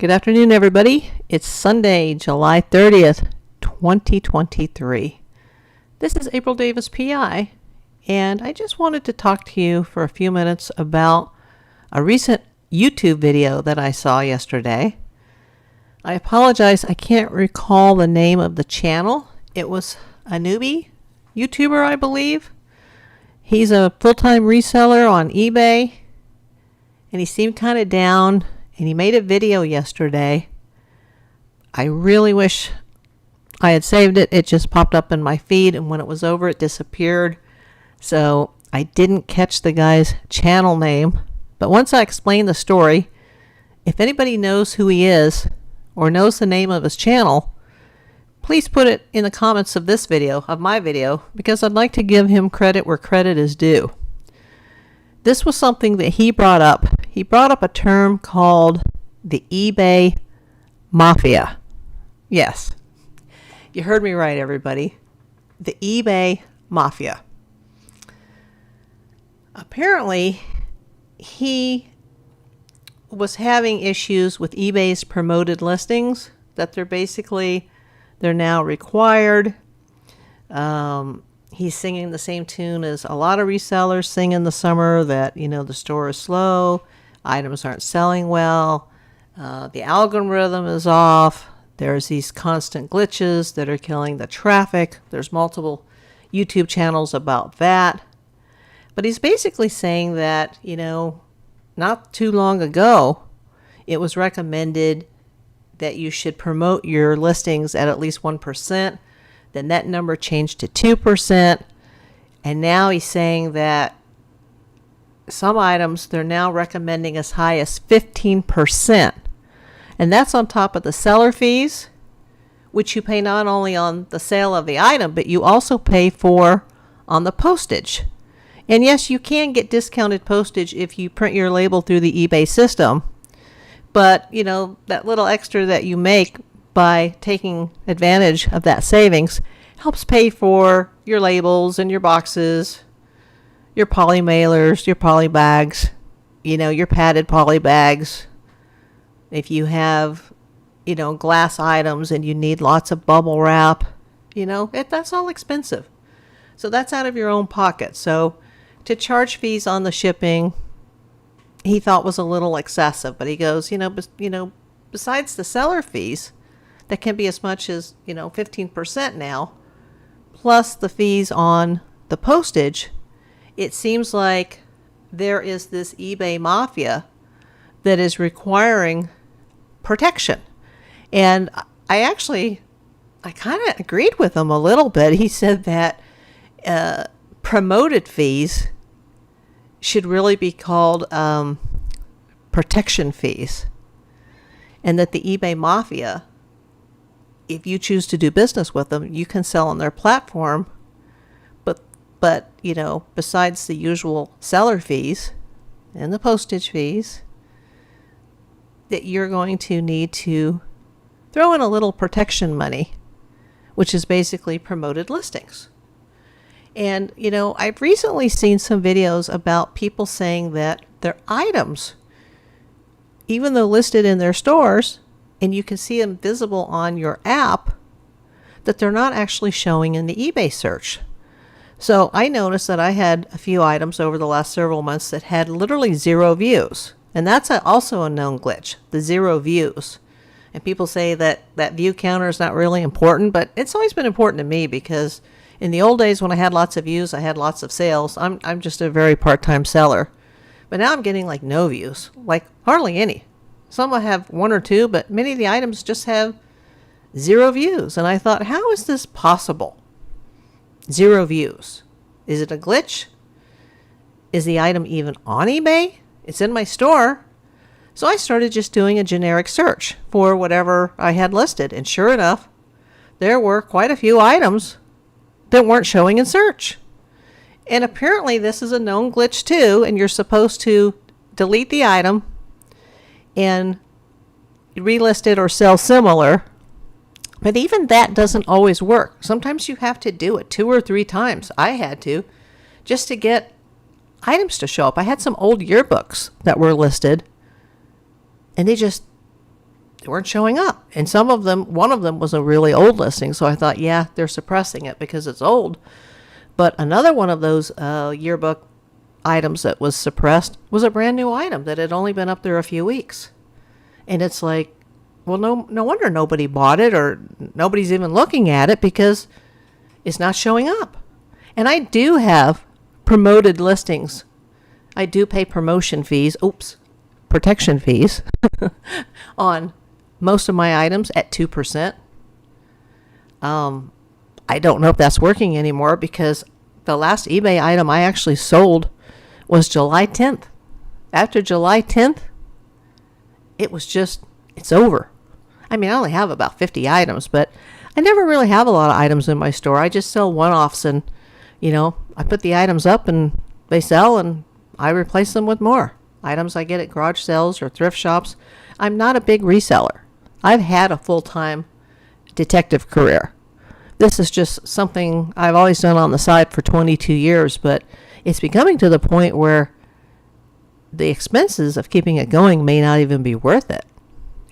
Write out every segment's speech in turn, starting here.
Good afternoon, everybody. It's Sunday, July 30th, 2023. This is April Davis PI, and I just wanted to talk to you for a few minutes about a recent YouTube video that I saw yesterday. I apologize, I can't recall the name of the channel. It was a newbie YouTuber, I believe. He's a full-time reseller on eBay, and he seemed kind of down. And he made a video yesterday. I really wish I had saved it. It just popped up in my feed, and when it was over, it disappeared. So I didn't catch the guy's channel name. But once I explain the story, if anybody knows who he is or knows the name of his channel, please put it in the comments of this video, of my video, because I'd like to give him credit where credit is due. This was something that he brought up. He brought up a term called the eBay Mafia. Yes, you heard me right, everybody. The eBay Mafia. Apparently, he was having issues with eBay's promoted listings, that they're now required. He's singing the same tune as a lot of resellers sing in the summer, that, the store is slow, items aren't selling well, the algorithm is off, there's these constant glitches that are killing the traffic. There's multiple YouTube channels about that. But he's basically saying that, not too long ago, it was recommended that you should promote your listings at least 1%. Then that number changed to 2%. And now he's saying that some items, they're now recommending as high as 15%. And that's on top of the seller fees, which you pay not only on the sale of the item, but you also pay for on the postage. And yes, you can get discounted postage if you print your label through the eBay system. But, that little extra that you make by taking advantage of that savings helps pay for your labels and your boxes, your poly mailers, your poly bags, your padded poly bags. If you have, glass items and you need lots of bubble wrap, that's all expensive. So that's out of your own pocket. So to charge fees on the shipping, he thought was a little excessive, but he goes, besides the seller fees, that can be as much as, 15% now, plus the fees on the postage, it seems like there is this eBay mafia that is requiring protection. And I kind of agreed with him a little bit. He said that promoted fees should really be called protection fees. And that the eBay mafia, if you choose to do business with them, you can sell on their platform, but besides the usual seller fees and the postage fees, that you're going to need to throw in a little protection money, which is basically promoted listings. And, I've recently seen some videos about people saying that their items, even though listed in their stores, and you can see them visible on your app, that they're not actually showing in the eBay search. So I noticed that I had a few items over the last several months that had literally 0 views. And that's also a known glitch, the 0 views. And people say that that view counter is not really important, but it's always been important to me, because in the old days when I had lots of views, I had lots of sales. I'm just a very part-time seller. But now I'm getting like no views, like hardly any. Some I have 1 or 2, but many of the items just have 0 views. And I thought, how is this possible? 0 views. Is it a glitch? Is the item even on eBay? It's in my store. So I started just doing a generic search for whatever I had listed. And sure enough, there were quite a few items that weren't showing in search. And apparently this is a known glitch too, and you're supposed to delete the item and relist it or sell similar. But even that doesn't always work. Sometimes you have to do it 2 or 3 times. I had to, just to get items to show up. I had some old yearbooks that were listed, and they just they weren't showing up. And one of them was a really old listing. So I thought, yeah, they're suppressing it because it's old. But another one of those yearbook items that was suppressed was a brand new item that had only been up there a few weeks. And it's like, well, no wonder nobody bought it, or nobody's even looking at it, because it's not showing up. And I do have promoted listings. I do pay protection fees on most of my items at 2%. I don't know if that's working anymore, because the last eBay item I actually sold was July 10th. After July 10th, it's over. I mean, I only have about 50 items, but I never really have a lot of items in my store. I just sell one-offs, and, I put the items up and they sell, and I replace them with more items I get at garage sales or thrift shops. I'm not a big reseller. I've had a full-time detective career. This is just something I've always done on the side for 22 years, but it's becoming to the point where the expenses of keeping it going may not even be worth it.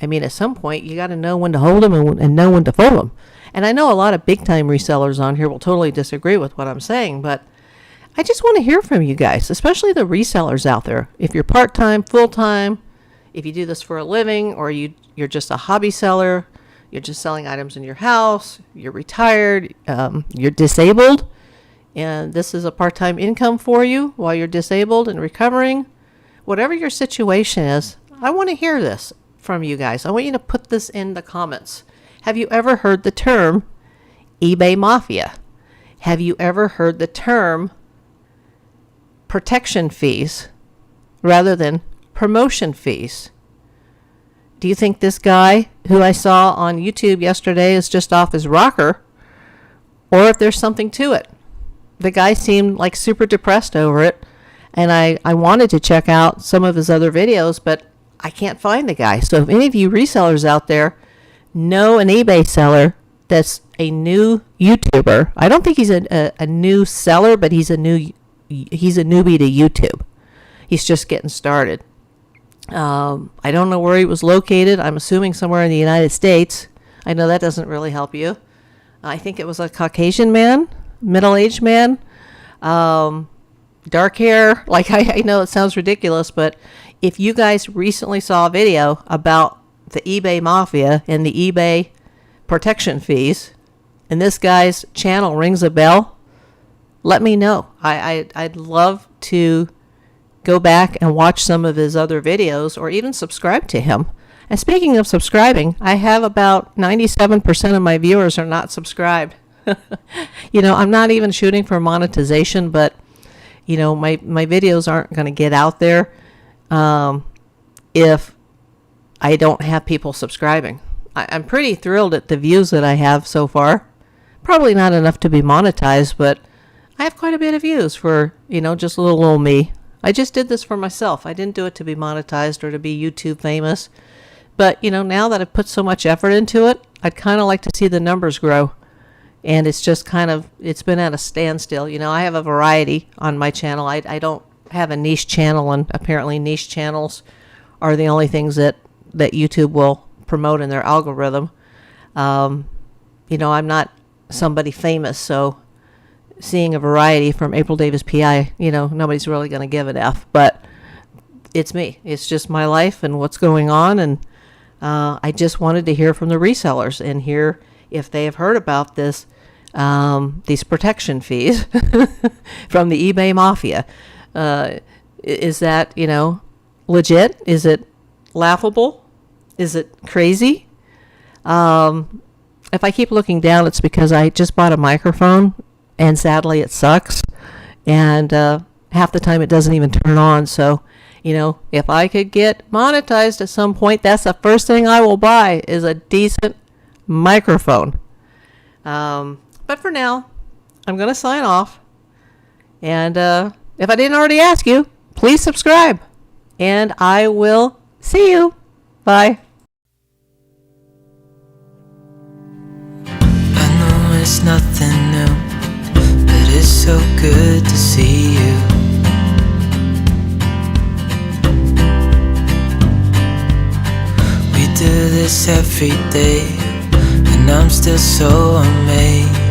I mean, at some point, you got to know when to hold them and know when to fold them. And I know a lot of big-time resellers on here will totally disagree with what I'm saying, but I just want to hear from you guys, especially the resellers out there. If you're part-time, full-time, if you do this for a living, or you're just a hobby seller, you're just selling items in your house, you're retired, you're disabled, and this is a part-time income for you while you're disabled and recovering. Whatever your situation is, I want to hear this from you guys. I want you to put this in the comments. Have you ever heard the term eBay Mafia? Have you ever heard the term protection fees rather than promotion fees? Do you think this guy who I saw on YouTube yesterday is just off his rocker, or if there's something to it? The guy seemed like super depressed over it, and I wanted to check out some of his other videos, but I can't find the guy. So if any of you resellers out there know an eBay seller that's a new YouTuber, I don't think he's a new seller, but he's a newbie to YouTube. He's just getting started. I don't know where he was located. I'm assuming somewhere in the United States. I know that doesn't really help you. I think it was a Caucasian man, middle-aged man, dark hair. Like, I know it sounds ridiculous, but if you guys recently saw a video about the eBay Mafia and the eBay protection fees, and this guy's channel rings a bell, let me know. I'd love to go back and watch some of his other videos, or even subscribe to him. And speaking of subscribing, I have about 97% of my viewers are not subscribed. I'm not even shooting for monetization, but my videos aren't going to get out there if I don't have people subscribing. I'm pretty thrilled at the views that I have so far. Probably not enough to be monetized, but I have quite a bit of views for, just little old me. I just did this for myself. I didn't do it to be monetized or to be YouTube famous. But, now that I've put so much effort into it, I'd kind of like to see the numbers grow. And it's just it's been at a standstill. I have a variety on my channel. I don't have a niche channel, and apparently niche channels are the only things that YouTube will promote in their algorithm. I'm not somebody famous, so seeing a variety from aprildavispi, nobody's really going to give an F, but it's me. It's just my life and what's going on, and I just wanted to hear from the resellers and hear if they have heard about these protection fees from the eBay Mafia. Is that, legit? Is it laughable? Is it crazy? If I keep looking down, it's because I just bought a microphone, and sadly it sucks, and half the time it doesn't even turn on. So, if I could get monetized at some point, that's the first thing I will buy, is a decent microphone. But for now, I'm going to sign off. And if I didn't already ask you, please subscribe. And I will see you. Bye. I know it's nothing new, but it's so good to see you. We do this every day, and I'm still so amazed.